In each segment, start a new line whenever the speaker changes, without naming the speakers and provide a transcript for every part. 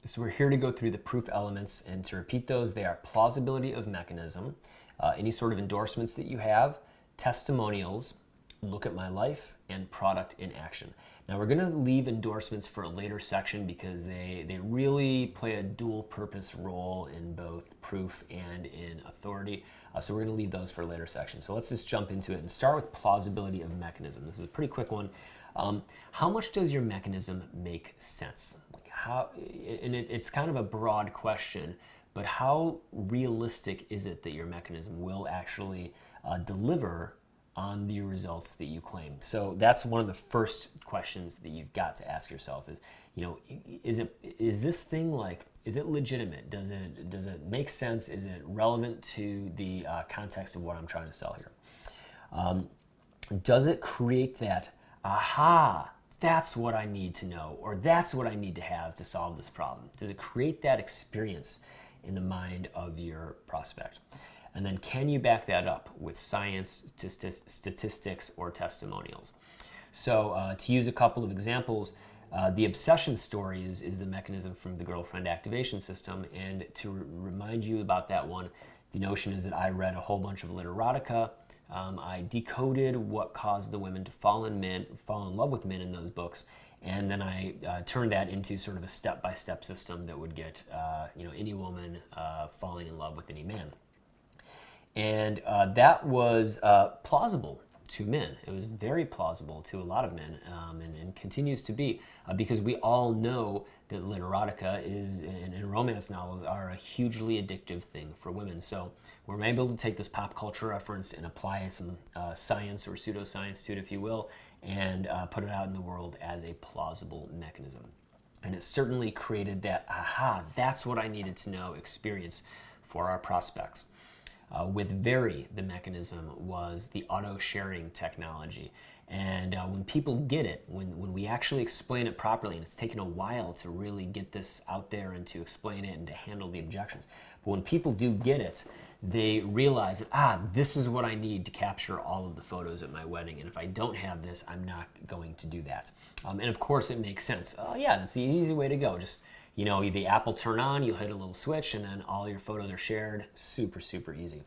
So we're here to go through the proof elements, and to repeat those, they are plausibility of mechanism, any sort of endorsements that you have, testimonials, look at my life, and product in action. Now we're going to leave endorsements for a later section because they really play a dual purpose role in both proof and in authority. So we're going to leave those for a later section. So let's just jump into it and start with plausibility of mechanism. This is a pretty quick one. How much does your mechanism make sense? It's kind of a broad question, but how realistic is it that your mechanism will actually deliver on the results that you claim? So that's one of the first questions that you've got to ask yourself is, is this thing is it legitimate? Does it make sense? Is it relevant to the context of what I'm trying to sell here? Does it create that, aha, that's what I need to know, or that's what I need to have to solve this problem? Does it create that experience in the mind of your prospect? And then can you back that up with science, statistics, or testimonials? So to use a couple of examples, the obsession story is the mechanism from the girlfriend activation system. And to remind you about that one, the notion is that I read a whole bunch of literotica. I decoded what caused the women to fall in love with men in those books, and then I turned that into sort of a step-by-step system that would get any woman falling in love with any man. And that was plausible to men. It was very plausible to a lot of men, and continues to be, because we all know that literotica and romance novels are a hugely addictive thing for women. So we're able to take this pop culture reference and apply some science or pseudoscience to it, if you will, and put it out in the world as a plausible mechanism. And it certainly created that, aha, that's what I needed to know experience for our prospects. With Very, the mechanism was the auto-sharing technology. And when people get it, when we actually explain it properly, and it's taken a while to really get this out there and to explain it and to handle the objections, but when people do get it, they realize that, this is what I need to capture all of the photos at my wedding, and if I don't have this, I'm not going to do that. And of course it makes sense. Yeah, that's the easy way to go. Just the app will turn on, you'll hit a little switch, and then all your photos are shared. Super, super easy.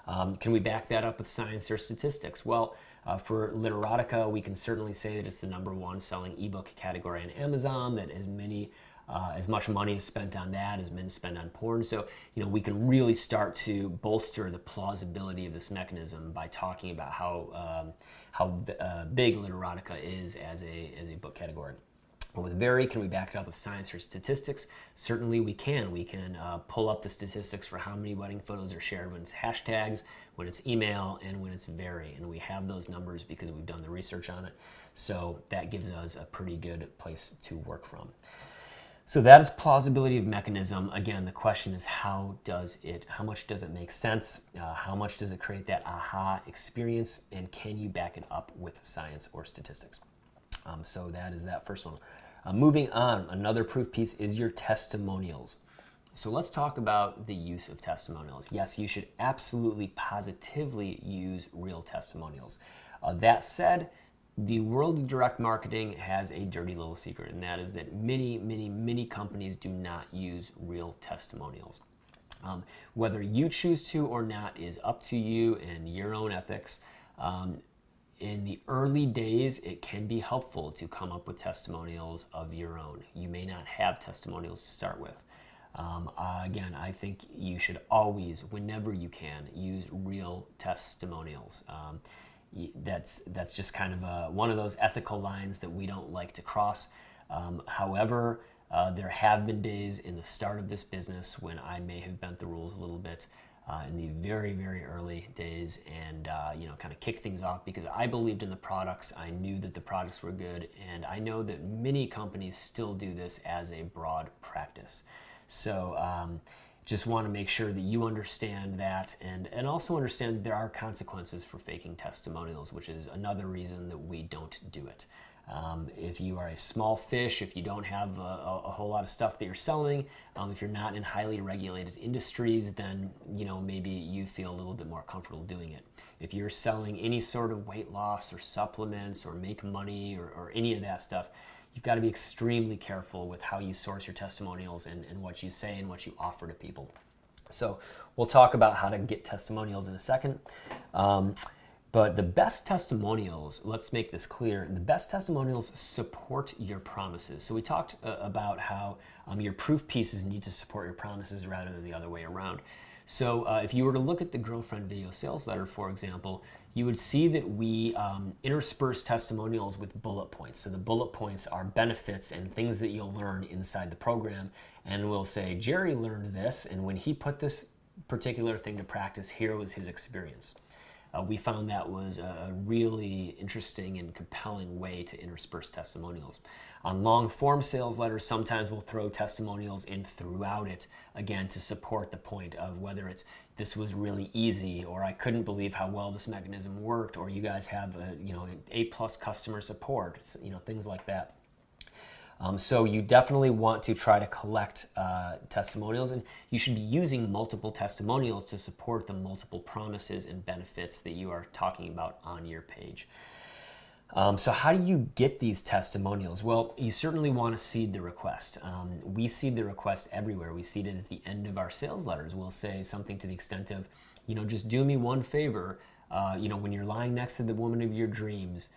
Can we back that up with science or statistics? Well, for literotica, we can certainly say that it's the #1 selling ebook category on Amazon, that as much money is spent on that as men spend on porn. So, we can really start to bolster the plausibility of this mechanism by talking about how big literotica is as a book category. With Very, can we back it up with science or statistics? Certainly we can. We can pull up the statistics for how many wedding photos are shared when it's hashtags, when it's email, and when it's Very. And we have those numbers because we've done the research on it. So that gives us a pretty good place to work from. So that is plausibility of mechanism. Again, the question is how much does it make sense? How much does it create that aha experience? And can you back it up with science or statistics? So that is that first one. Moving on, another proof piece is your testimonials. So let's talk about the use of testimonials. Yes, you should absolutely, positively use real testimonials. That said, the world of direct marketing has a dirty little secret, and that is that many, many, many companies do not use real testimonials. Whether you choose to or not is up to you and your own ethics. In the early days, it can be helpful to come up with testimonials of your own. You may not have testimonials to start with. Again, I think you should always, whenever you can, use real testimonials. That's just kind of one of those ethical lines that we don't like to cross. However, there have been days in the start of this business when I may have bent the rules a little bit in the very, very early days, and kind of kick things off because I believed in the products. I knew that the products were good, and I know that many companies still do this as a broad practice. So just want to make sure that you understand that, and also understand there are consequences for faking testimonials, which is another reason that we don't do it. If you are a small fish, if you don't have a whole lot of stuff that you're selling, if you're not in highly regulated industries, then maybe you feel a little bit more comfortable doing it. If you're selling any sort of weight loss or supplements or make money or any of that stuff, you've got to be extremely careful with how you source your testimonials and what you say and what you offer to people. So we'll talk about how to get testimonials in a second. But the best testimonials, let's make this clear, the best testimonials support your promises. So we talked about how your proof pieces need to support your promises rather than the other way around. So if you were to look at the girlfriend video sales letter, for example, you would see that we intersperse testimonials with bullet points. So the bullet points are benefits and things that you'll learn inside the program. And we'll say, Jerry learned this, and when he put this particular thing to practice, here was his experience. We found that was a really interesting and compelling way to intersperse testimonials. On long form sales letters, sometimes we'll throw testimonials in throughout it, again, to support the point of whether it's this was really easy, or I couldn't believe how well this mechanism worked, or you guys have A+ customer support, things like that. So you definitely want to try to collect testimonials, and you should be using multiple testimonials to support the multiple promises and benefits that you are talking about on your page. So how do you get these testimonials? Well, you certainly want to seed the request. We seed the request everywhere. We seed it at the end of our sales letters. We'll say something to the extent of, just do me one favor. When you're lying next to the woman of your dreams,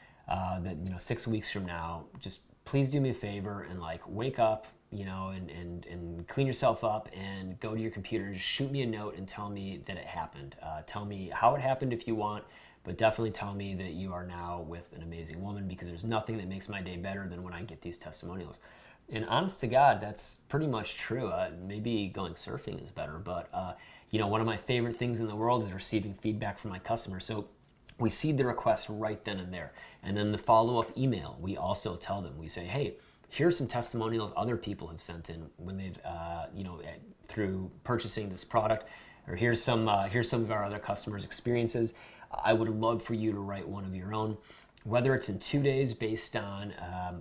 6 weeks from now, just please do me a favor and wake up, and clean yourself up and go to your computer and just shoot me a note and tell me that it happened. Tell me how it happened if you want, but definitely tell me that you are now with an amazing woman, because there's nothing that makes my day better than when I get these testimonials. And honest to God, that's pretty much true. Maybe going surfing is better, but one of my favorite things in the world is receiving feedback from my customers. So we seed the request right then and there. And then the follow-up email, we also tell them, we say, hey, here's some testimonials other people have sent in when they've, through purchasing this product, or here's some of our other customers' experiences. I would love for you to write one of your own, whether it's in 2 days based on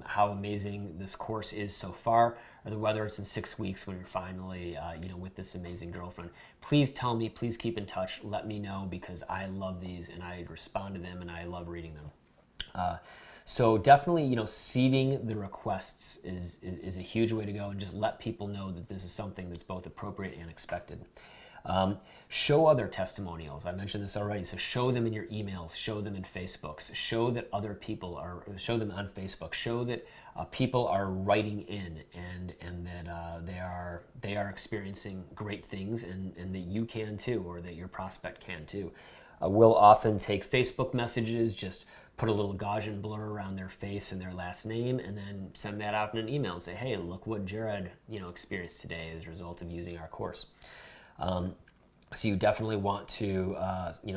how amazing this course is so far, or whether it's in 6 weeks when you're finally, with this amazing girlfriend. Please tell me, please keep in touch, let me know, because I love these and I respond to them and I love reading them. So definitely, seeding the requests is a huge way to go, and just let people know that this is something that's both appropriate and expected. Show other testimonials. I mentioned this already. So show them in your emails, show them in Facebooks, show that other people show them on Facebook, show that people are writing in and that they are experiencing great things, and that you can too, or that your prospect can too. We'll often take Facebook messages, just put a little Gaussian blur around their face and their last name, and then send that out in an email and say, hey, look what Jared experienced today as a result of using our course. So you definitely want to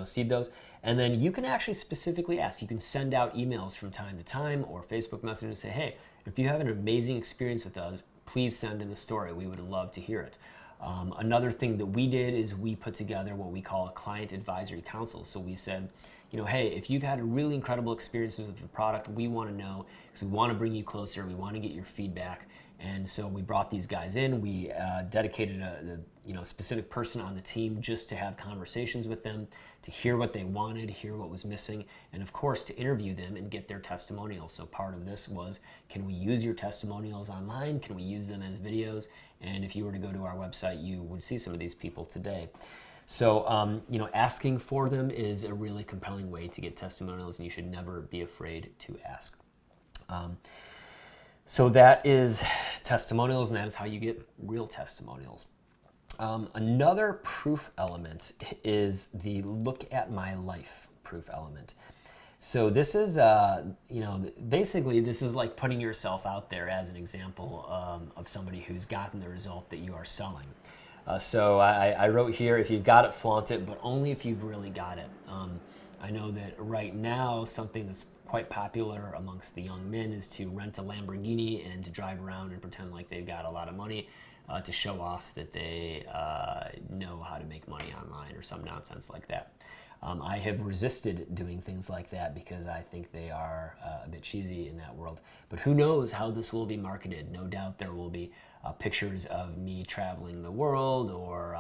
seed those, and then you can actually specifically ask. You can send out emails from time to time or Facebook messages and say, hey, if you have an amazing experience with us, please send in the story. We would love to hear it. Another thing that we did is we put together what we call a client advisory council. So we said, hey, if you've had a really incredible experience with the product, we want to know, because we want to bring you closer. We want to get your feedback. And so we brought these guys in. We dedicated a specific person on the team just to have conversations with them, to hear what they wanted, hear what was missing, and of course to interview them and get their testimonials. So part of this was, can we use your testimonials online? Can we use them as videos? And if you were to go to our website, you would see some of these people today. So asking for them is a really compelling way to get testimonials, and you should never be afraid to ask. So that is testimonials, and that is how you get real testimonials. Another proof element is the look at my life proof element. So this is, basically this is like putting yourself out there as an example of somebody who's gotten the result that you are selling. So I wrote here, if you've got it, flaunt it, but only if you've really got it. I know that right now something that's quite popular amongst the young men is to rent a Lamborghini and to drive around and pretend like they've got a lot of money to show off that they know how to make money online or some nonsense like that. I have resisted doing things like that because I think they are a bit cheesy in that world. But who knows how this will be marketed? No doubt there will be pictures of me traveling the world, or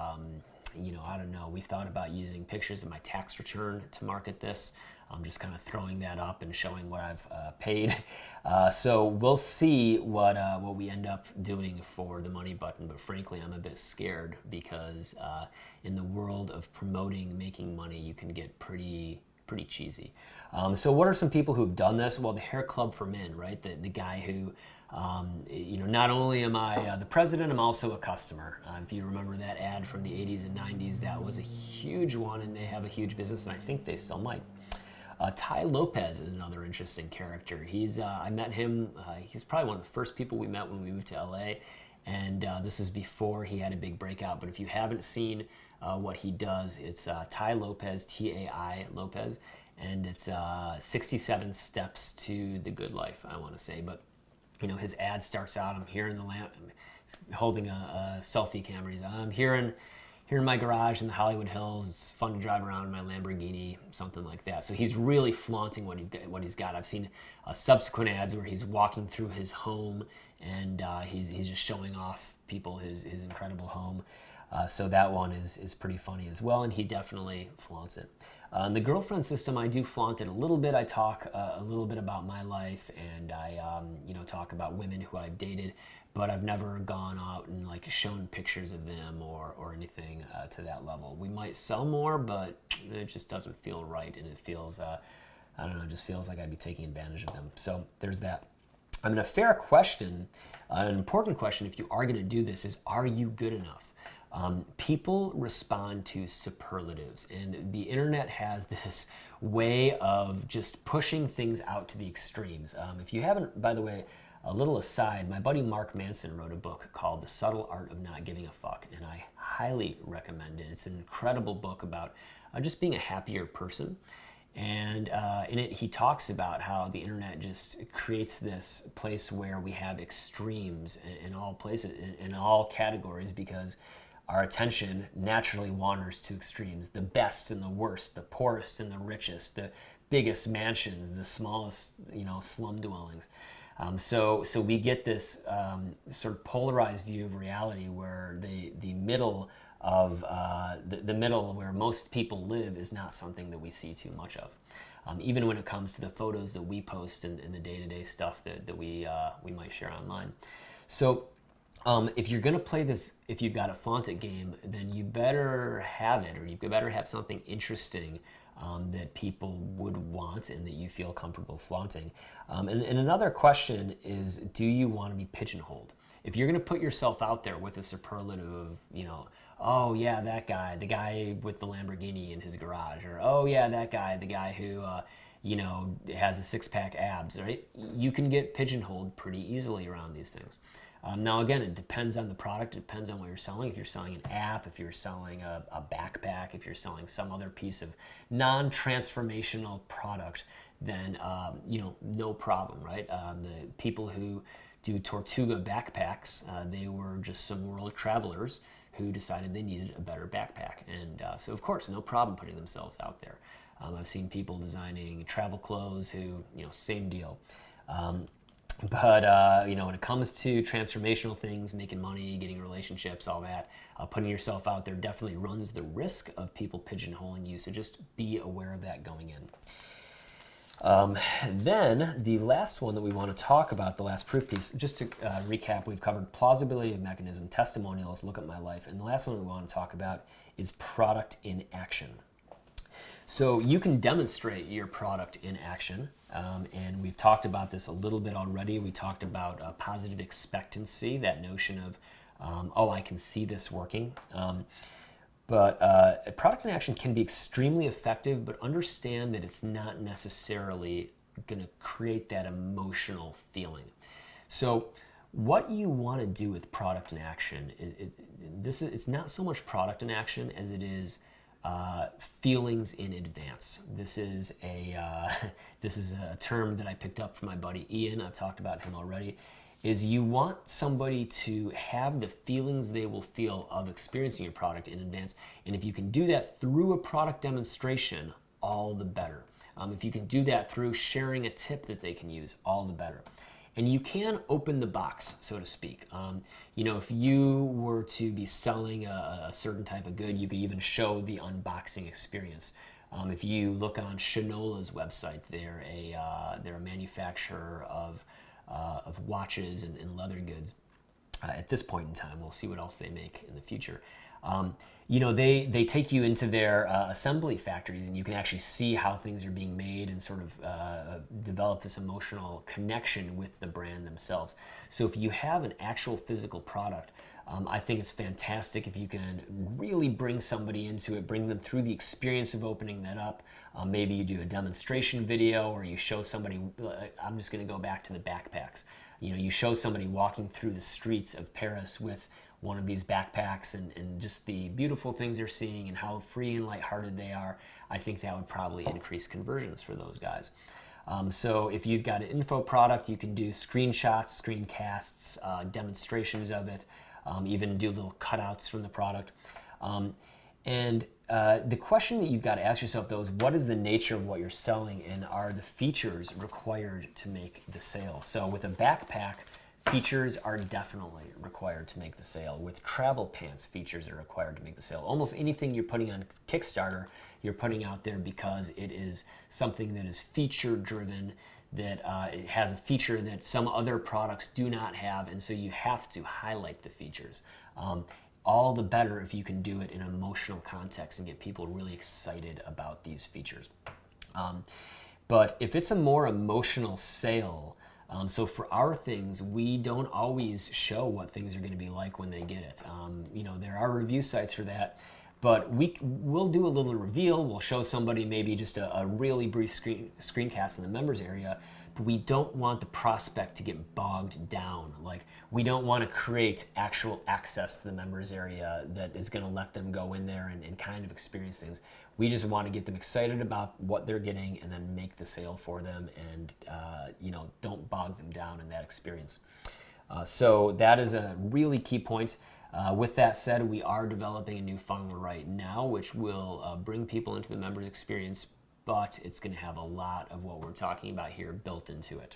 I don't know, we thought about using pictures of my tax return to market this. I'm just kind of throwing that up and showing what I've paid. So we'll see what we end up doing for the money button. But frankly, I'm a bit scared because in the world of promoting making money, you can get pretty cheesy. So what are some people who've done this? Well, the Hair Club for Men, right? The guy who, not only am I the president, I'm also a customer. If you remember that ad from the 80s and 90s, that was a huge one, and they have a huge business, and I think they still might. Ty Lopez is another interesting character. I met him, he's probably one of the first people we met when we moved to LA, and this is before he had a big breakout. But if you haven't seen what he does, it's Ty Lopez, T-A-I Lopez, and it's 67 Steps to the Good Life, I want to say. But his ad starts out, I'm here in the holding a selfie camera. I'm here in my garage in the Hollywood Hills. It's fun to drive around in my Lamborghini, something like that. So he's really flaunting what he's got. I've seen subsequent ads where he's walking through his home and he's just showing off people his incredible home. So that one is pretty funny as well, and he definitely flaunts it. The girlfriend system, I do flaunt it a little bit. I talk a little bit about my life, and I talk about women who I've dated, but I've never gone out and shown pictures of them or anything to that level. We might sell more, but it just doesn't feel right, and it feels I don't know, it just feels like I'd be taking advantage of them. So there's that. I mean, a fair question, an important question if you are going to do this is, are you good enough? People respond to superlatives, and the internet has this way of just pushing things out to the extremes. If you haven't, by the way, a little aside, my buddy Mark Manson wrote a book called The Subtle Art of Not Giving a Fuck, and I highly recommend it. It's an incredible book about just being a happier person. And in it, he talks about how the internet just creates this place where we have extremes in all places, in all categories, because our attention naturally wanders to extremes. The best and the worst, the poorest and the richest, the biggest mansions, the smallest, slum dwellings. So we get this sort of polarized view of reality where the middle of the middle where most people live is not something that we see too much of. Even when it comes to the photos that we post and the day-to-day stuff that we might share online. So if you're going to play this, if you've got a flaunt it game, then you better have it, or you better have something interesting that people would want and that you feel comfortable flaunting. And another question is, do you want to be pigeonholed? If you're going to put yourself out there with a superlative of, oh yeah, that guy, the guy with the Lamborghini in his garage, or oh yeah, that guy, the guy who has a six-pack abs, right? You can get pigeonholed pretty easily around these things. Now again, it depends on the product, it depends on what you're selling. If you're selling an app, if you're selling a backpack, if you're selling some other piece of non-transformational product, then no problem, right? The people who do Tortuga backpacks, they were just some world travelers who decided they needed a better backpack. And so of course, no problem putting themselves out there. I've seen people designing travel clothes who, same deal. But when it comes to transformational things, making money, getting relationships, all that, putting yourself out there definitely runs the risk of people pigeonholing you. So just be aware of that going in. Then the last one that we want to talk about, the last proof piece, just to recap, we've covered plausibility of mechanism, testimonials, look at my life, and the last one we want to talk about is product in action. So you can demonstrate your product in action, and we've talked about this a little bit already. We talked about positive expectancy, that notion of, oh, I can see this working. But product in action can be extremely effective, but understand that it's not necessarily going to create that emotional feeling. So what you want to do with product in action, it's not so much product in action as it is feelings in advance. This is a term that I picked up from my buddy Ian. I've talked about him already. Is you want somebody to have the feelings they will feel of experiencing your product in advance. And if you can do that through a product demonstration, all the better. If you can do that through sharing a tip that they can use, all the better. And you can open the box, so to speak. You know, if you were to be selling a certain type of good, you could even show the unboxing experience. If you look on Shinola's website, they're a manufacturer of watches and leather goods. At this point in time, we'll see what else they make in the future. You know, they take you into their assembly factories, and you can actually see how things are being made and sort of develop this emotional connection with the brand themselves. So if you have an actual physical product, I think it's fantastic if you can really bring somebody into it, bring them through the experience of opening that up. Maybe you do a demonstration video, or you show somebody, I'm just going to go back to the backpacks. You know, you show somebody walking through the streets of Paris with one of these backpacks and just the beautiful things they're seeing and how free and lighthearted they are. I think that would probably increase conversions for those guys. So if you've got an info product, you can do screenshots, screencasts, demonstrations of it, even do little cutouts from the product. And the question that you've got to ask yourself, though, is what is the nature of what you're selling, and are the features required to make the sale? So with a backpack, features are definitely required to make the sale. With travel pants, features are required to make the sale. Almost anything you're putting on Kickstarter, you're putting out there because it is something that is feature driven, that it has a feature that some other products do not have, and so you have to highlight the features. All the better if you can do it in an emotional context and get people really excited about these features. But if it's a more emotional sale, so for our things, we don't always show what things are going to be like when they get it. You know, there are review sites for that, but we'll do a little reveal. We'll show somebody maybe just a really brief screencast in the members area, but we don't want the prospect to get bogged down. Like, we don't want to create actual access to the members area that is going to let them go in there and kind of experience things. We just want to get them excited about what they're getting and then make the sale for them, and you know, don't bog them down in that experience. So that is a really key point. With that said, we are developing a new funnel right now, which will bring people into the members experience, but it's going to have a lot of what we're talking about here built into it.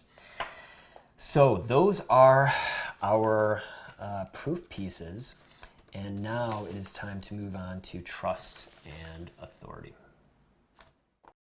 So those are our proof pieces. And now it is time to move on to trust and authority.